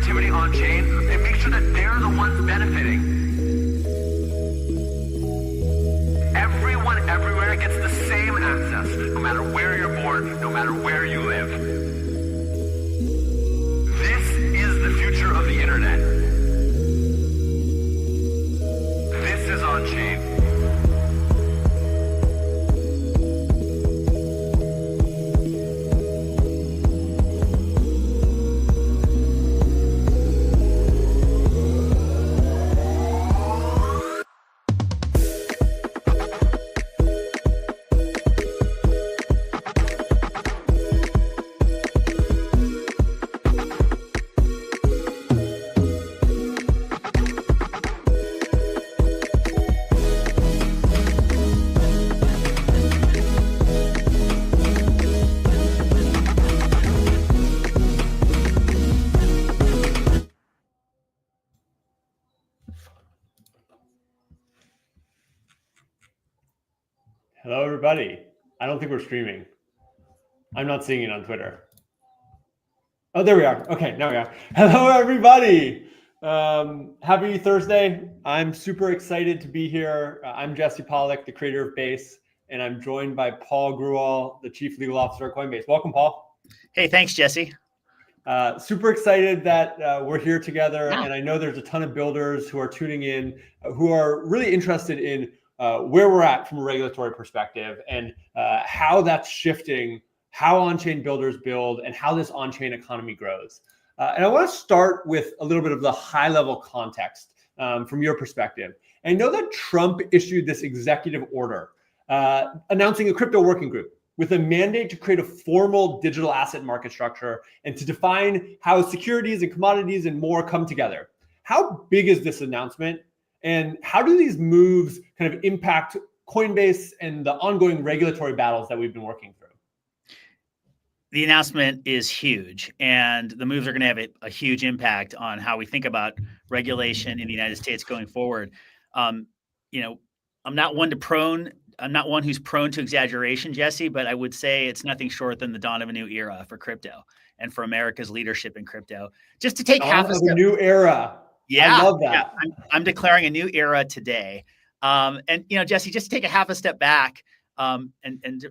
activity on chain and make sure that they're the ones benefiting. Everyone everywhere gets the same access, no matter where you're born, no matter where you live. This is the future of the internet. This is on chain. Hello, everybody. I don't think we're streaming. I'm not seeing it on Twitter. Oh, there we are. Okay, now we are. Hello, everybody. Happy Thursday. I'm super excited to be here. I'm Jesse Pollack, the creator of Base, and I'm joined by Paul Grewal, the Chief Legal Officer at Coinbase. Welcome, Paul. Hey, thanks, Jesse. Super excited that we're here together, and I know there's a ton of builders who are tuning in, who are really interested in where we're at from a regulatory perspective and how that's shifting, how on-chain builders build, and how this on-chain economy grows. And I want to start with a little bit of the high-level context from your perspective. And I know that Trump issued this executive order announcing a crypto working group with a mandate to create a formal digital asset market structure and to define how securities and commodities and more come together. How big is this announcement? And how do these moves kind of impact Coinbase and the ongoing regulatory battles that we've been working through? The announcement is huge, and the moves are going to have a huge impact on how we think about regulation in the United States going forward. I'm not one who's prone to exaggeration, Jesse, but I would say it's nothing short than the dawn of a new era for crypto and for America's leadership in crypto. Just to take half a step, a new era. Yeah, I love that. Yeah. I'm declaring a new era today. And Jesse, just to take a half a step back and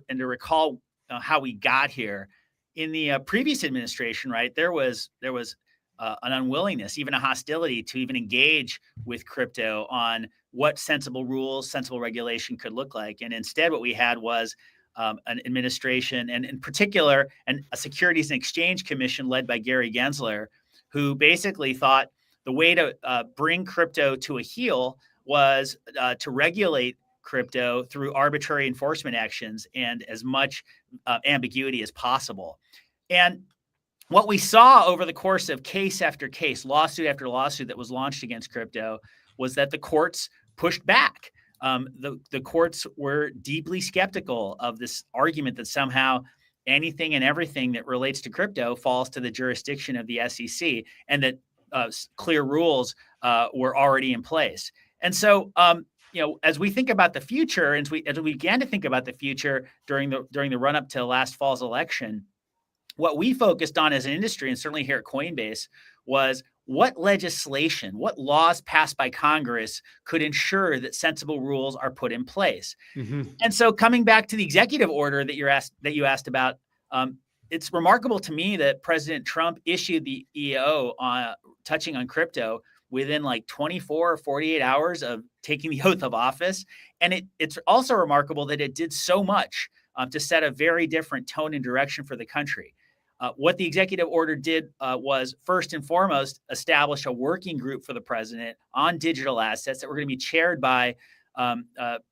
to recall how we got here. In the previous administration, right, there was an unwillingness, even a hostility to even engage with crypto on what sensible rules, sensible regulation could look like. And instead, what we had was an administration, and in particular, a Securities and Exchange Commission led by Gary Gensler, who basically thought the way to bring crypto to a heel was to regulate crypto through arbitrary enforcement actions and as much ambiguity as possible. And what we saw over the course of case after case, lawsuit after lawsuit that was launched against crypto was that the courts pushed back. The courts were deeply skeptical of this argument that somehow anything and everything that relates to crypto falls to the jurisdiction of the SEC, and that clear rules were already in place. And so, as we think about the future, as we began to think about the future during the run up to last fall's election, what we focused on as an industry, and certainly here at Coinbase, was what legislation, what laws passed by Congress could ensure that sensible rules are put in place. Mm-hmm. And so, coming back to the executive order that you asked about, it's remarkable to me that President Trump issued the EO touching on crypto within like 24 or 48 hours of taking the oath of office. And it's also remarkable that it did so much to set a very different tone and direction for the country. What the executive order did was, first and foremost, establish a working group for the president on digital assets that were going to be chaired by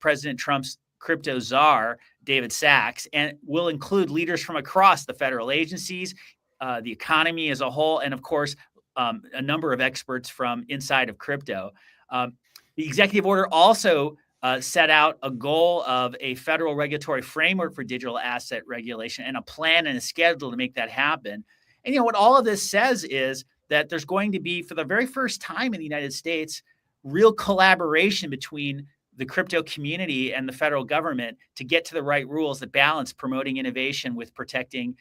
President Trump's crypto czar, David Sachs, and will include leaders from across the federal agencies, the economy as a whole, and of course, a number of experts from inside of crypto. The executive order also set out a goal of a federal regulatory framework for digital asset regulation and a plan and a schedule to make that happen. And what all of this says is that there's going to be, for the very first time in the United States, real collaboration between the crypto community and the federal government to get to the right rules that balance promoting innovation with protecting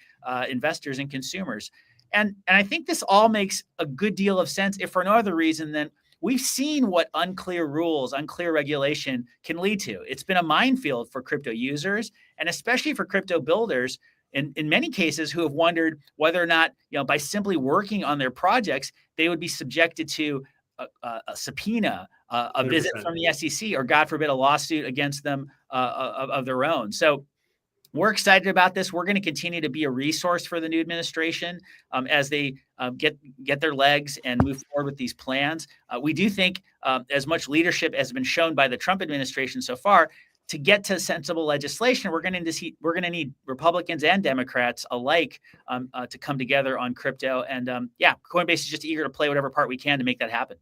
investors and consumers. And I think this all makes a good deal of sense, if for no other reason than we've seen what unclear rules, unclear regulation can lead to. It's been a minefield for crypto users, and especially for crypto builders in many cases, who have wondered whether or not, by simply working on their projects, they would be subjected to a subpoena, a visit 100%. from the SEC, or God forbid, a lawsuit against them of their own. So we're excited about this. We're going to continue to be a resource for the new administration as they get their legs and move forward with these plans. We do think as much leadership has been shown by the Trump administration so far, to get to sensible legislation, we're going to need Republicans and Democrats alike to come together on crypto. And Coinbase is just eager to play whatever part we can to make that happen.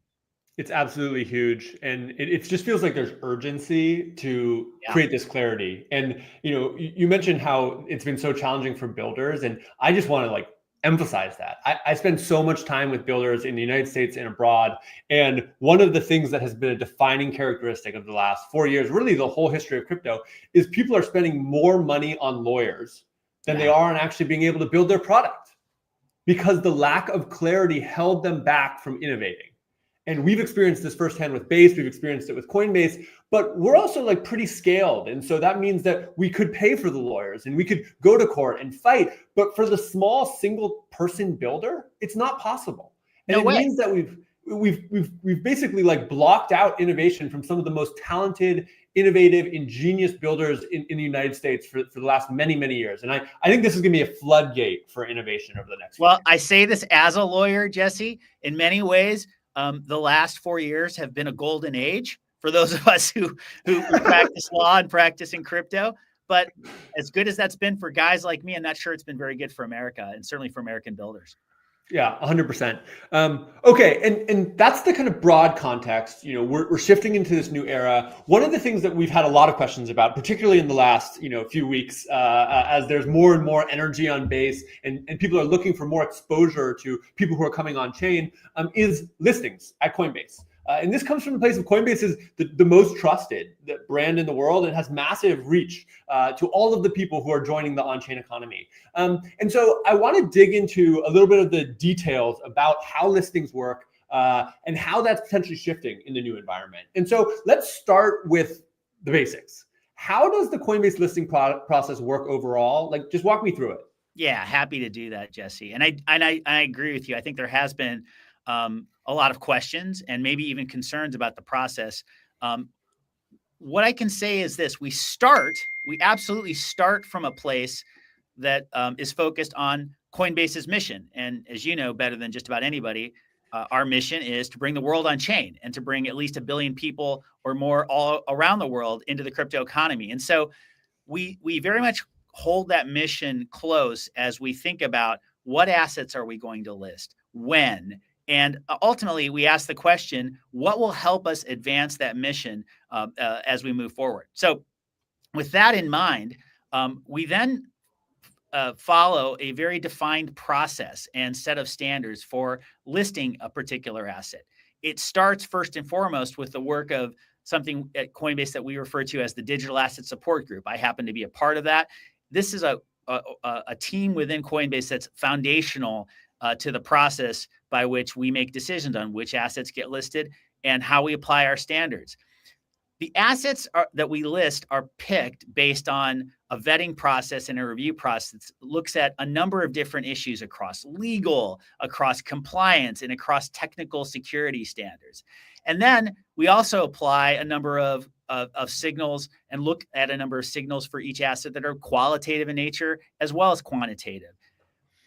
It's absolutely huge. And it just feels like there's urgency to create this clarity. And, you mentioned how it's been so challenging for builders. And I just want to emphasize that. I spend so much time with builders in the United States and abroad. And one of the things that has been a defining characteristic of the last 4 years, really the whole history of crypto, is people are spending more money on lawyers than they are on actually being able to build their product, because the lack of clarity held them back from innovating. And we've experienced this firsthand with Base. We've experienced it with Coinbase, but we're also pretty scaled. And so that means that we could pay for the lawyers and we could go to court and fight. But for the small single person builder, it's not possible. And it means that we've basically blocked out innovation from some of the most talented, innovative, ingenious builders in the United States for the last many, many years. And I think this is going to be a floodgate for innovation over the next few years. I say this as a lawyer, Jesse. In many ways, the last 4 years have been a golden age for those of us who practice law and practice in crypto. But as good as that's been for guys like me, I'm not sure it's been very good for America, and certainly for American builders. Yeah, 100%. Okay, and that's the kind of broad context. We're shifting into this new era. One of the things that we've had a lot of questions about, particularly in the last few weeks, as there's more and more energy on Base, and people are looking for more exposure to people who are coming on chain, is listings at Coinbase. And this comes from the place of Coinbase is the most trusted brand in the world, and has massive reach to all of the people who are joining the on-chain economy. And so I want to dig into a little bit of the details about how listings work and how that's potentially shifting in the new environment. And so let's start with the basics. How does the Coinbase listing process work overall? Just walk me through it. Yeah, happy to do that, Jesse. And I agree with you. I think there has been a lot of questions and maybe even concerns about the process. What I can say is this: we absolutely start from a place that is focused on Coinbase's mission. And as you know better than just about anybody, our mission is to bring the world on chain and to bring at least 1 billion people or more all around the world into the crypto economy. And so we very much hold that mission close as we think about what assets are we going to list, when. And ultimately, we ask the question, what will help us advance that mission as we move forward? So with that in mind, we then follow a very defined process and set of standards for listing a particular asset. It starts first and foremost with the work of something at Coinbase that we refer to as the Digital Asset Support Group. I happen to be a part of that. This is a team within Coinbase that's foundational to the process by which we make decisions on which assets get listed and how we apply our standards. The assets that we list are picked based on a vetting process and a review process that looks at a number of different issues across legal, across compliance, and across technical security standards. And then we also apply a number of signals and look at a number of signals for each asset that are qualitative in nature as well as quantitative.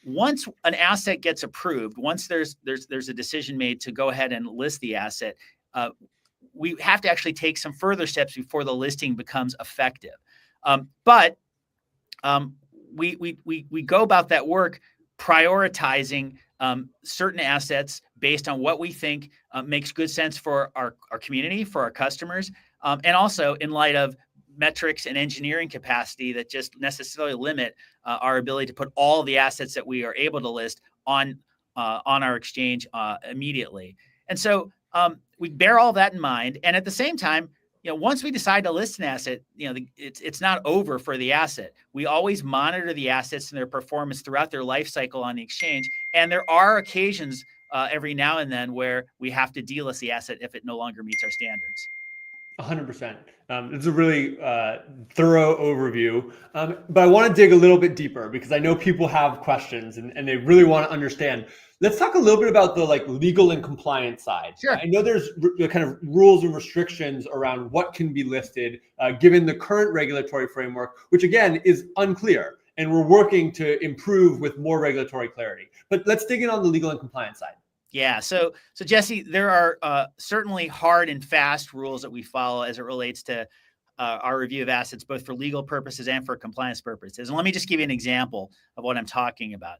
Once an asset gets approved, once there's a decision made to go ahead and list the asset, we have to actually take some further steps before the listing becomes effective. But we go about that work prioritizing certain assets based on what we think makes good sense for our community, for our customers, and also in light of metrics and engineering capacity that just necessarily limit our ability to put all the assets that we are able to list on our exchange immediately. And so we bear all that in mind. And at the same time, once we decide to list an asset, it's not over for the asset. We always monitor the assets and their performance throughout their life cycle on the exchange. And there are occasions every now and then where we have to delist the asset if it no longer meets our standards. 100%. It's a really thorough overview, but I want to dig a little bit deeper because I know people have questions and they really want to understand. Let's talk a little bit about the legal and compliance side. Sure. I know there's kind of rules and restrictions around what can be listed given the current regulatory framework, which again is unclear, and we're working to improve with more regulatory clarity. But let's dig in on the legal and compliance side. Yeah. So Jesse, there are certainly hard and fast rules that we follow as it relates to our review of assets, both for legal purposes and for compliance purposes. And let me just give you an example of what I'm talking about.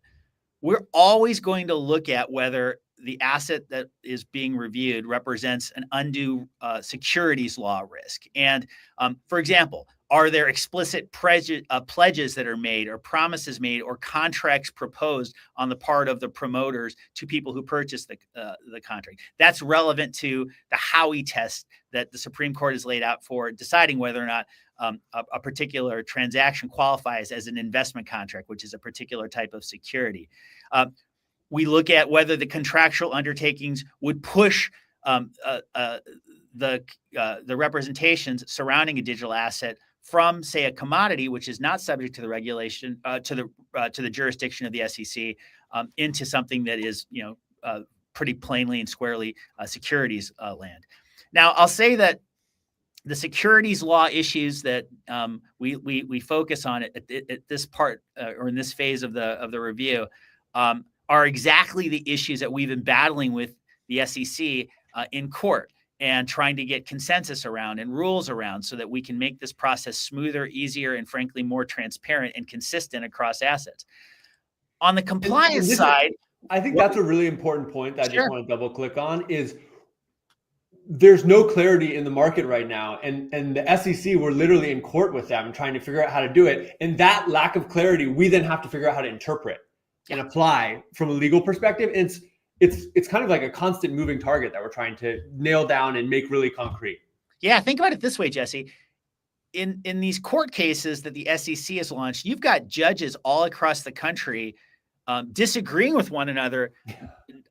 We're always going to look at whether the asset that is being reviewed represents an undue securities law risk. And for example, are there explicit pledges that are made or promises made or contracts proposed on the part of the promoters to people who purchase the contract? That's relevant to the Howey test that the Supreme Court has laid out for deciding whether or not a particular transaction qualifies as an investment contract, which is a particular type of security. We look at whether the contractual undertakings would push the representations surrounding a digital asset from, say, a commodity, which is not subject to the regulation, to the jurisdiction of the SEC, into something that is, pretty plainly and squarely securities land. Now, I'll say that the securities law issues that we focus on at this part or in this phase of the review are exactly the issues that we've been battling with the SEC in court and trying to get consensus around and rules around so that we can make this process smoother, easier, and frankly, more transparent and consistent across assets. On the compliance side, I think that's a really important point that I just want to double click on is there's no clarity in the market right now. And the SEC, we're literally in court with them trying to figure out how to do it. And that lack of clarity, we then have to figure out how to interpret and apply from a legal perspective. It's kind of like a constant moving target that we're trying to nail down and make really concrete. Yeah, think about it this way, Jesse. In these court cases that the SEC has launched, you've got judges all across the country disagreeing with one another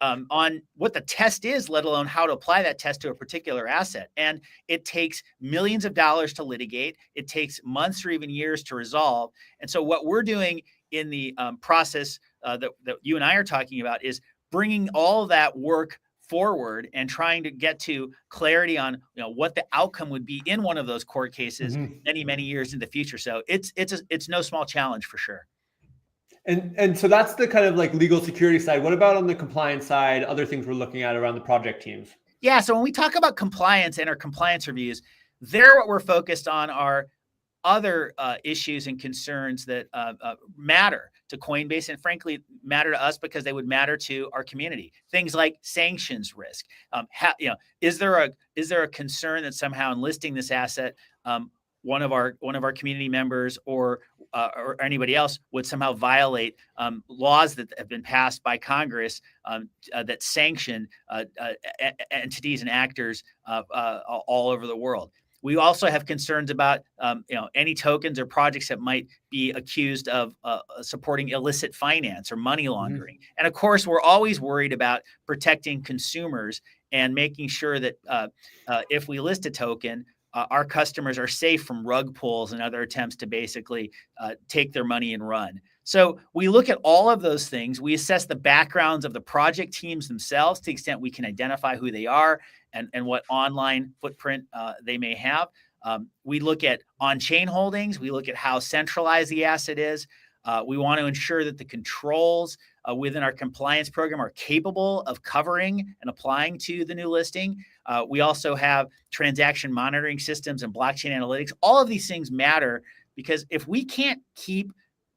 on what the test is, let alone how to apply that test to a particular asset. And it takes millions of dollars to litigate. It takes months or even years to resolve. And so what we're doing in the process that you and I are talking about is bringing all that work forward and trying to get to clarity on what the outcome would be in one of those court cases many years in the future. So it's no small challenge for sure. And so that's the kind of legal security side. What about on the compliance side, other things we're looking at around the project teams? Yeah, so when we talk about compliance and our compliance reviews, what we're focused on are other issues and concerns that matter to Coinbase and frankly matter to us because they would matter to our community. Things like sanctions risk. Is there a concern that somehow in listing this asset, one of our community members or anybody else would somehow violate laws that have been passed by Congress that sanction entities and actors all over the world? We also have concerns about any tokens or projects that might be accused of supporting illicit finance or money laundering. And of course, we're always worried about protecting consumers and making sure that if we list a token, our customers are safe from rug pulls and other attempts to basically take their money and run. So we look at all of those things. We assess the backgrounds of the project teams themselves to the extent we can identify who they are and what online footprint they may have. We look at on-chain holdings. We look at how centralized the asset is. We want to ensure that the controls within our compliance program are capable of covering and applying to the new listing. We also have transaction monitoring systems and blockchain analytics. All of these things matter because if we can't keep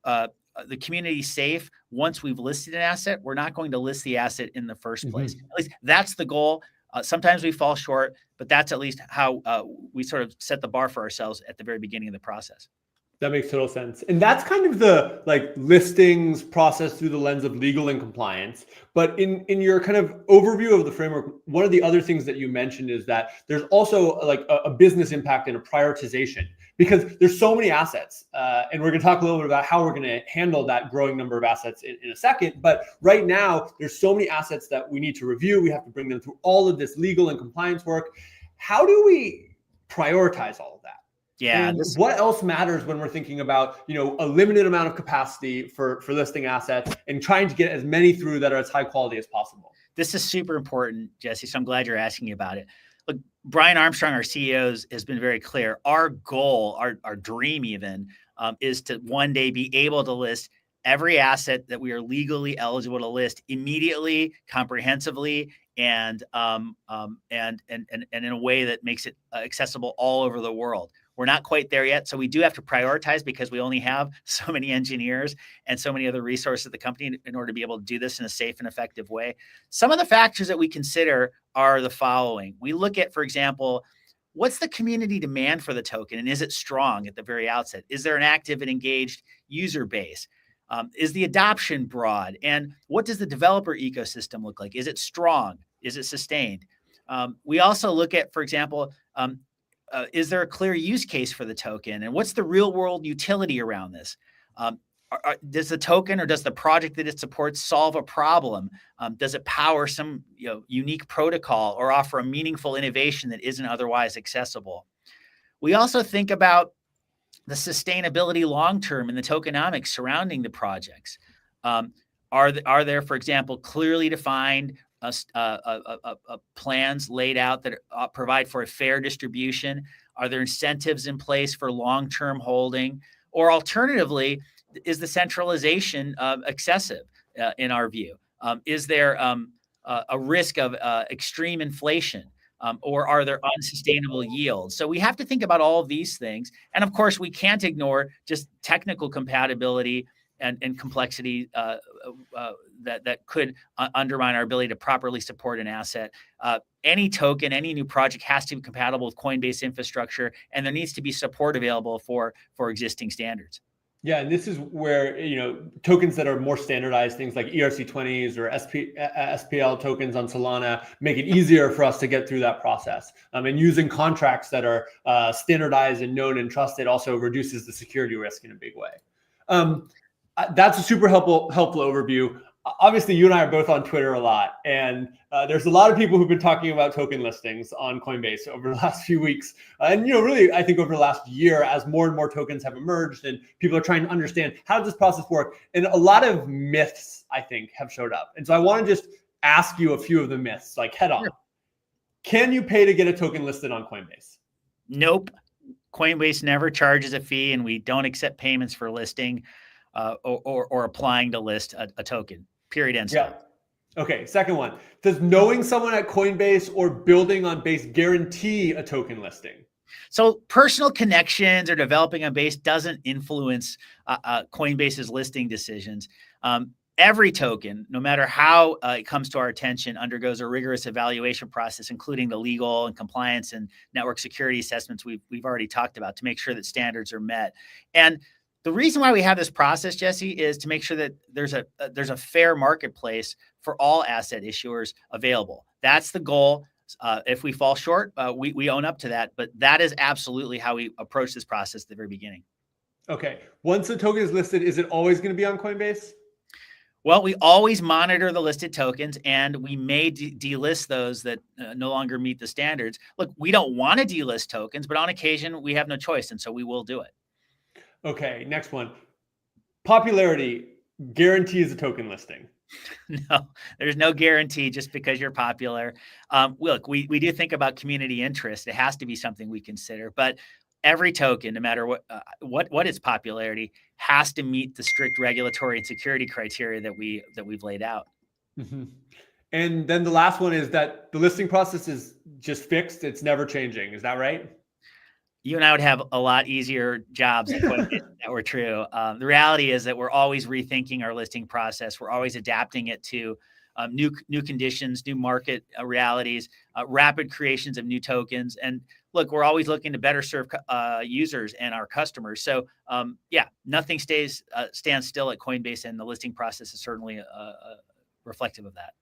the community safe once we've listed an asset, we're not going to list the asset in the first place. At least that's the goal. Sometimes we fall short, but that's at least how we sort of set the bar for ourselves at the very beginning of the process. That makes total sense. And that's kind of the like listings process through the lens of legal and compliance. But in your kind of overview of the framework, one of the other things that you mentioned is that there's also like a business impact and a prioritization because there's so many assets. And we're going to talk a little bit about how we're going to handle that growing number of assets in a second. But right now, there's so many assets that we need to review. We have to bring them through all of this legal and compliance work. How do we prioritize all of that? Yeah. And what else matters when we're thinking about, a limited amount of capacity for listing assets and trying to get as many through that are as high quality as possible? This is super important, Jesse. So I'm glad you're asking about it. Look, Brian Armstrong, our CEO, has been very clear. Our goal, our dream even, is to one day be able to list every asset that we are legally eligible to list immediately, comprehensively, and in a way that makes it accessible all over the world. We're not quite there yet. So we do have to prioritize because we only have so many engineers and so many other resources at the company in order to be able to do this in a safe and effective way. Some of the factors that we consider are the following. We look at, for example, what's the community demand for the token? And is it strong at the very outset? Is there an active and engaged user base? Is the adoption broad? And what does the developer ecosystem look like? Is it strong? Is it sustained? We also look at, for example, is there a clear use case for the token? And what's the real world utility around this? Does the token or does the project that it supports solve a problem? Does it power some unique protocol or offer a meaningful innovation that isn't otherwise accessible? We also think about the sustainability long-term and the tokenomics surrounding the projects. Are there, for example, clearly defined plans laid out that provide for a fair distribution? Are there incentives in place for long-term holding? Or alternatively, is the centralization excessive in our view? Is there a risk of extreme inflation? Or are there unsustainable yields? So we have to think about all of these things. And of course, we can't ignore just technical compatibility and complexity that could undermine our ability to properly support an asset. Any token, any new project has to be compatible with Coinbase infrastructure, and there needs to be support available for existing standards. Yeah, and this is where tokens that are more standardized, things like ERC20s or SPL tokens on Solana, make it easier for us to get through that process. And using contracts that are standardized and known and trusted also reduces the security risk in a big way. That's a super helpful overview. Obviously, you and I are both on Twitter a lot, and there's a lot of people who've been talking about token listings on Coinbase over the last few weeks. And really, I think over the last year, as more and more tokens have emerged and people are trying to understand how does this process work, and a lot of myths, I think, have showed up. And so I want to just ask you a few of the myths, like head on. Sure. Can you pay to get a token listed on Coinbase? Nope. Coinbase never charges a fee, and we don't accept payments for listing or applying to list a token. Period. End story. Yeah. Okay. Second one. Does knowing someone at Coinbase or building on Base guarantee a token listing? So personal connections or developing on Base doesn't influence Coinbase's listing decisions. Every token, no matter how it comes to our attention, undergoes a rigorous evaluation process, including the legal and compliance and network security assessments we've already talked about to make sure that standards are met. And the reason why we have this process, Jesse, is to make sure that there's a fair marketplace for all asset issuers available. That's the goal. If we fall short, we own up to that. But that is absolutely how we approach this process at the very beginning. Okay. Once the token is listed, is it always going to be on Coinbase? Well, we always monitor the listed tokens, and we may delist those that no longer meet the standards. Look, we don't want to delist tokens, but on occasion, we have no choice, and so we will do it. Okay, next one. Popularity guarantees a token listing. No, there's no guarantee just because you're popular. Look, we do think about community interest. It has to be something we consider, but every token, no matter what its popularity, has to meet the strict regulatory and security criteria that we've laid out. Mm-hmm. And then the last one is that the listing process is just fixed. It's never changing. Is that right? You and I would have a lot easier jobs if that were true. The reality is that we're always rethinking our listing process. We're always adapting it to new conditions, new market realities, rapid creations of new tokens. And look, we're always looking to better serve users and our customers. So yeah, nothing stands still at Coinbase, and the listing process is certainly reflective of that.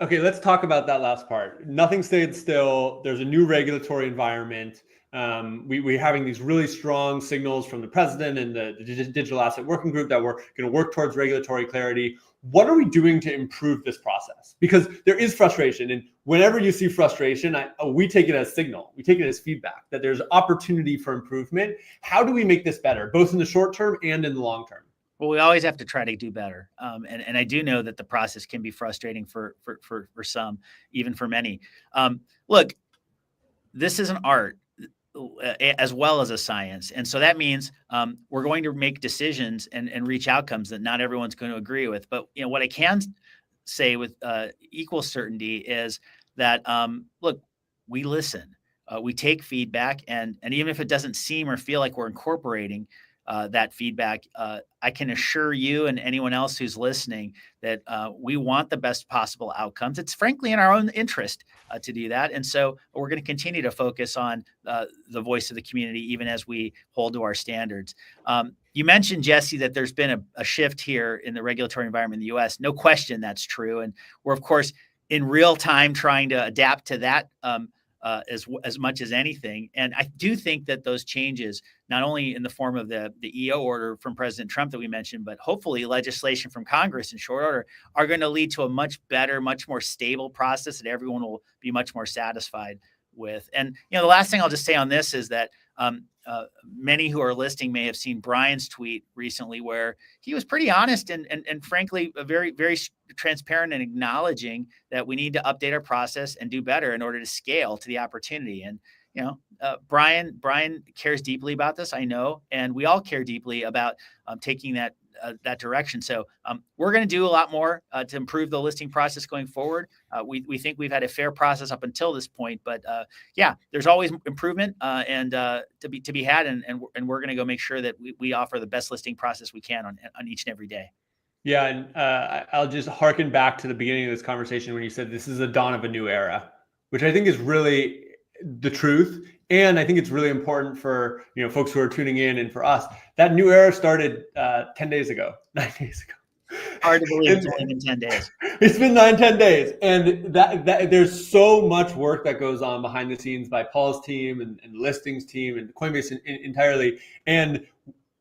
Okay, let's talk about that last part. Nothing stayed still. There's a new regulatory environment. We're having these really strong signals from the president and the Digital Asset Working Group that we're going to work towards regulatory clarity. What are we doing to improve this process? Because there is frustration, and whenever you see frustration, we take it as signal. We take it as feedback that there's opportunity for improvement. How do we make this better, both in the short term and in the long term? Well, we always have to try to do better. And I do know that the process can be frustrating for some, even for many. Look, this is an art as well as a science. And so that means we're going to make decisions and reach outcomes that not everyone's going to agree with. But what I can say with equal certainty is that, look, we listen. We take feedback. And even if it doesn't seem or feel like we're incorporating that feedback, I can assure you and anyone else who's listening that we want the best possible outcomes. It's frankly in our own interest to do that. And so we're going to continue to focus on the voice of the community, even as we hold to our standards. You mentioned, Jesse, that there's been a shift here in the regulatory environment in the U.S. No question that's true. And we're, of course, in real time trying to adapt to that as much as anything. And I do think that those changes, not only in the form of the EO order from President Trump that we mentioned, but hopefully legislation from Congress in short order, are going to lead to a much better, much more stable process that everyone will be much more satisfied with. And the last thing I'll just say on this is that many who are listening may have seen Brian's tweet recently, where he was pretty honest and frankly very, very transparent and acknowledging that we need to update our process and do better in order to scale to the opportunity. And Brian cares deeply about this, I know, and we all care deeply about taking that direction. So we're going to do a lot more to improve the listing process going forward. We think we've had a fair process up until this point, but yeah, there's always improvement and to be had, and we're going to go make sure that we offer the best listing process we can on each and every day. Yeah, and I'll just harken back to the beginning of this conversation when you said this is the dawn of a new era, which I think is really the truth. And I think it's really important for folks who are tuning in, and for us, that new era started 10 days ago, 9 days ago. Hard to believe it's only been 10 days. It's been 10 days. And that there's so much work that goes on behind the scenes by Paul's team and the listings team and Coinbase entirely. And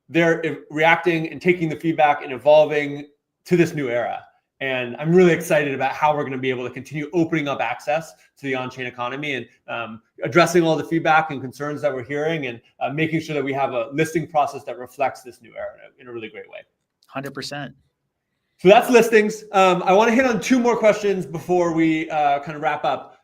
they're reacting and taking the feedback and evolving to this new era. And I'm really excited about how we're going to be able to continue opening up access to the on-chain economy and addressing all the feedback and concerns that we're hearing, and making sure that we have a listing process that reflects this new era in a really great way. 100%. So that's listings. I want to hit on two more questions before we kind of wrap up.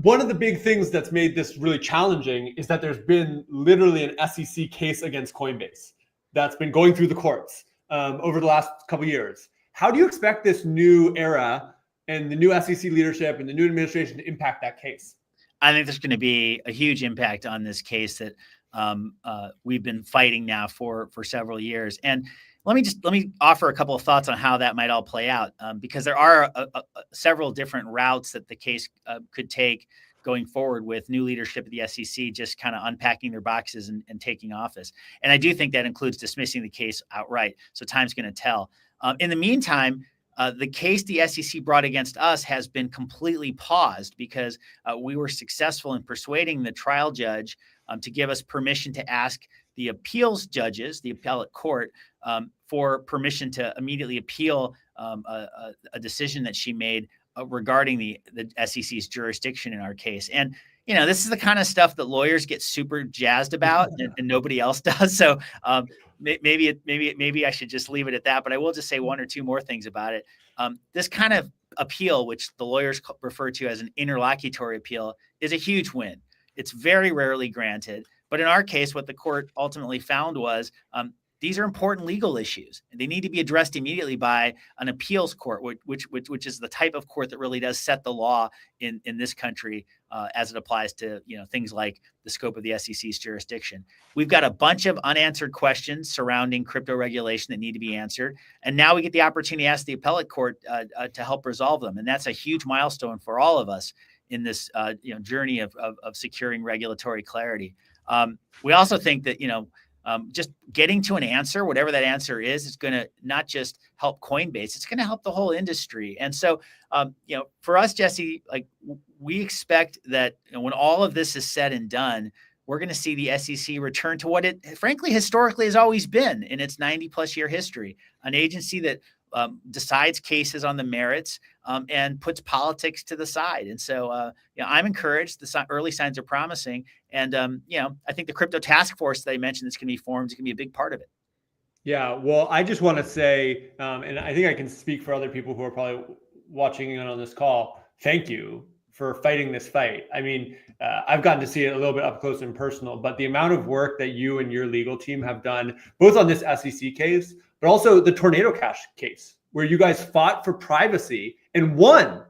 One of the big things that's made this really challenging is that there's been literally an SEC case against Coinbase that's been going through the courts over the last couple of years. How do you expect this new era and the new SEC leadership and the new administration to impact that case? I think there's going to be a huge impact on this case that we've been fighting now for several years. And let me offer a couple of thoughts on how that might all play out, because there are several different routes that the case could take going forward, with new leadership at the SEC just kind of unpacking their boxes and taking office. And I do think that includes dismissing the case outright. So time's going to tell. In the meantime, the case the SEC brought against us has been completely paused because we were successful in persuading the trial judge to give us permission to ask the appeals judges, the appellate court, for permission to immediately appeal a decision that she made regarding the SEC's jurisdiction in our case. And this is the kind of stuff that lawyers get super jazzed about, and nobody else does. So maybe I should just leave it at that. But I will just say one or two more things about it. This kind of appeal, which the lawyers refer to as an interlocutory appeal, is a huge win. It's very rarely granted. But in our case, what the court ultimately found was these are important legal issues. They need to be addressed immediately by an appeals court, which is the type of court that really does set the law in this country as it applies to things like the scope of the SEC's jurisdiction. We've got a bunch of unanswered questions surrounding crypto regulation that need to be answered, and now we get the opportunity to ask the appellate court to help resolve them, and that's a huge milestone for all of us. in this journey of securing regulatory clarity. We also think that just getting to an answer, whatever that answer is going to not just help Coinbase, it's going to help the whole industry. And so, for us, Jesse, like we expect that when all of this is said and done, we're going to see the SEC return to what it frankly historically has always been in its 90+ year history, an agency that decides cases on the merits and puts politics to the side. And so, I'm encouraged. The early signs are promising. And, I think the crypto task force that I mentioned that's going to be formed is going to be a big part of it. Yeah, well, I just want to say, and I think I can speak for other people who are probably watching in on this call, thank you for fighting this fight. I mean, I've gotten to see it a little bit up close and personal, but the amount of work that you and your legal team have done, both on this SEC case, but also the Tornado Cash case, where you guys fought for privacy and won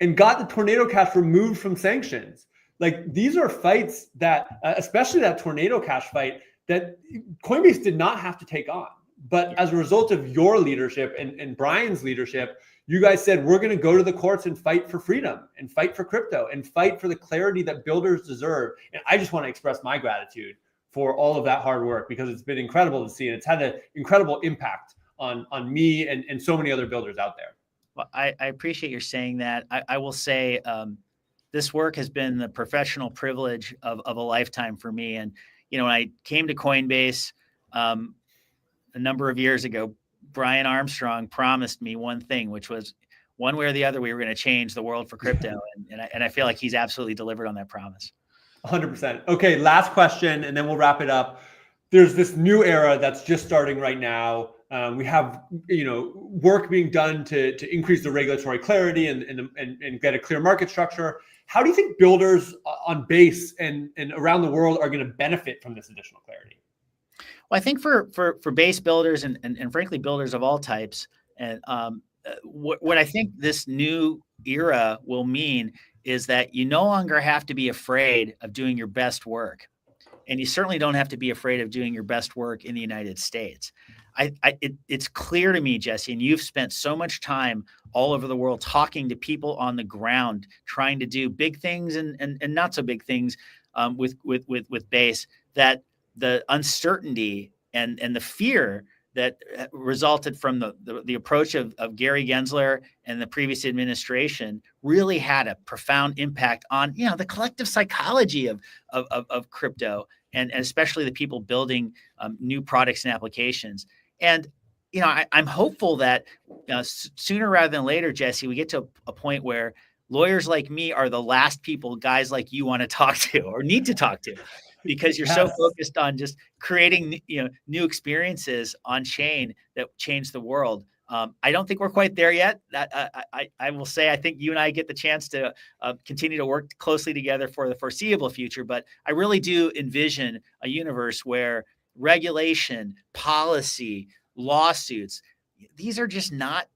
and got the Tornado Cash removed from sanctions. Like, these are fights that, especially that Tornado Cash fight, that Coinbase did not have to take on. But as a result of your leadership and Brian's leadership, you guys said, we're going to go to the courts and fight for freedom and fight for crypto and fight for the clarity that builders deserve. And I just want to express my gratitude for all of that hard work, because it's been incredible to see. And it's had an incredible impact on me and so many other builders out there. Well, I appreciate your saying that. I will say this work has been the professional privilege of a lifetime for me. And, when I came to Coinbase a number of years ago, Brian Armstrong promised me one thing, which was one way or the other, we were going to change the world for crypto. And I feel like he's absolutely delivered on that promise. 100%. Okay, last question, and then we'll wrap it up. There's this new era that's just starting right now. We have, work being done to increase the regulatory clarity and get a clear market structure. How do you think builders on Base and around the world are going to benefit from this additional clarity? Well, I think for Base builders and frankly builders of all types, and what I think this new era will mean is that you no longer have to be afraid of doing your best work, and you certainly don't have to be afraid of doing your best work in the United States. It's clear to me, Jesse, and you've spent so much time all over the world talking to people on the ground, trying to do big things and not so big things with Base, that the uncertainty and the fear that resulted from the approach of Gary Gensler and the previous administration really had a profound impact on the collective psychology of crypto and especially the people building new products and applications. And I'm hopeful that sooner rather than later, Jesse, we get to a point where lawyers like me are the last people guys like you want to talk to or need to talk to, because you're so focused on just creating new experiences on chain that change the world. I don't think we're quite there yet. I will say I think you and I get the chance to continue to work closely together for the foreseeable future. But I really do envision a universe where regulation, policy, lawsuits, these are just not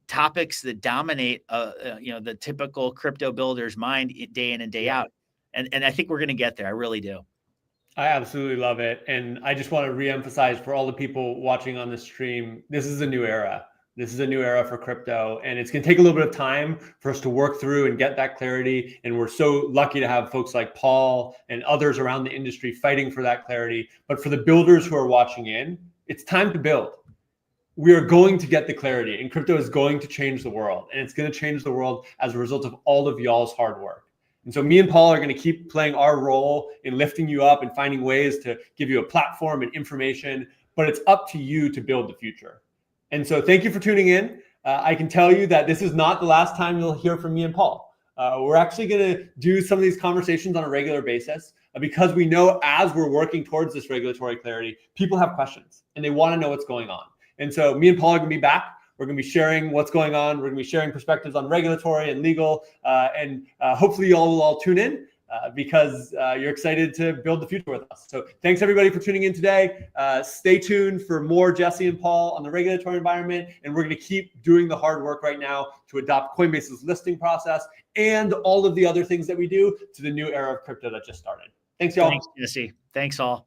topics that dominate the typical crypto builder's mind day in and day out. And I think we're going to get there. I really do. I absolutely love it. And I just want to reemphasize for all the people watching on the stream, this is a new era. This is a new era for crypto, and it's going to take a little bit of time for us to work through and get that clarity. And we're so lucky to have folks like Paul and others around the industry fighting for that clarity. But for the builders who are watching in, it's time to build. We are going to get the clarity, and crypto is going to change the world, and it's going to change the world as a result of all of y'all's hard work. And so me and Paul are going to keep playing our role in lifting you up and finding ways to give you a platform and information, but it's up to you to build the future. And so thank you for tuning in. I can tell you that this is not the last time you'll hear from me and Paul. We're actually going to do some of these conversations on a regular basis because we know as we're working towards this regulatory clarity, people have questions and they want to know what's going on. And so me and Paul are going to be back. We're going to be sharing what's going on. We're going to be sharing perspectives on regulatory and legal. And hopefully you all will all tune in because you're excited to build the future with us. So thanks everybody for tuning in today. Stay tuned for more Jesse and Paul on the regulatory environment. And we're going to keep doing the hard work right now to adopt Coinbase's listing process and all of the other things that we do to the new era of crypto that just started. Thanks, y'all. Thanks, Jesse. Thanks all.